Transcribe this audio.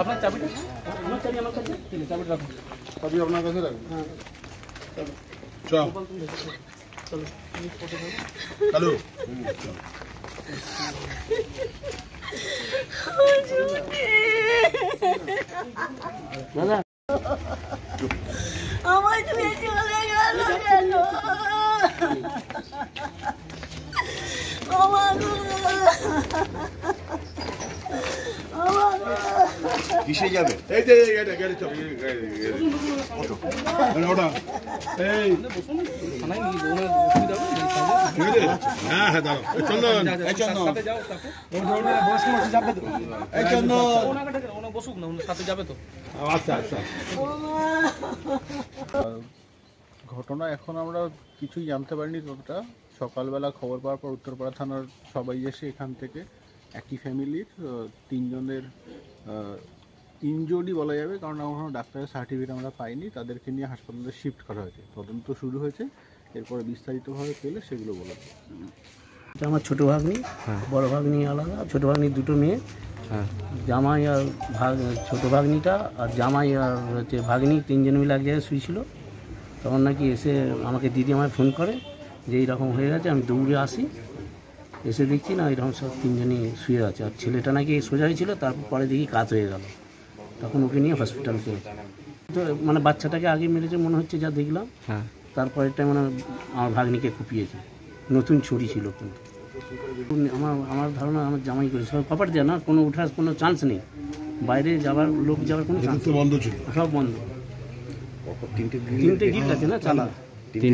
আপনার চাবিটা আমার চাবি আমার কাছে, ঠিক আছে চাবিটা রাখুন। চাবি আপনার কাছে রাখুন। হ্যাঁ চল চলো হ্যালো দাদা আমার তুমি চলে গেল কেন? কিসে যাবে? এই যে গাড়ি চল ওটা এই থানায় নিয়ে যাবো, অসুবিধা হবে হ্যাঁ হ্যাঁ দাঁড়াও চন্দন এই চন্দন সাথে যাও তারপর এই চন্দন ওনা বসুক না, ওনার সাথে যাবে তো। আচ্ছা আচ্ছা ঘটনা এখন আমরা কিছুই জানতে পারিনি ততটা। সকালবেলা খবর পাওয়ার পর উত্তরপাড়া থানার সবাই এসে এখান থেকে একই ফ্যামিলির তিনজনের ইনজুরি বলা যাবে, কারণ এখনও ডাক্তারের সার্টিফিকেট আমরা পাইনি, তাদেরকে নিয়ে হাসপাতালে শিফট করা হয়েছে। তদন্ত শুরু হয়েছে, এরপরে বিস্তারিতভাবে পেলে সেগুলো বলা হবে। এটা আমার ছোটো ভাগ্নি, বড় ভাগ্নি আলাদা, ছোটো ভাগ্নির দুটো মেয়ে, জামাই আর ছোটো ভাগ্নিটা আর জামাই আর হচ্ছে ভাগ্নি তিনজন মিলে এক জায়গায় শুয়েছিল। তখন নাকি এসে আমাকে দিদি আমায় ফোন করে যে এইরকম হয়ে গেছে। আমি দৌড়ে আসি, এসে দেখছি না এরকম সব তিনজনই শুয়ে আছে, আর ছেলেটা নাকি সোজা হয়েছিল, তারপরে দেখি কাজ হয়ে গেল। তখন ওকে নিয়ে হসপিটাল চলেছে। তো মানে বাচ্চাটাকে আগে মেরেছে মনে হচ্ছে, যা দেখলাম। তারপরেরটা মানে আমার ভাগ্নিকে কুপিয়েছে, নতুন ছুরি ছিল কিন্তু। আমার ধারণা আমার জামাই করেছে, সব কপাট দেওয়া না, কোনো ওঠার কোনো চান্স নেই, বাইরে যাওয়ার লোক যাওয়ার কোনো চান্স বন্ধ ছিল, সব বন্ধ। তিনটে গিট আছে না চালা, তিনটে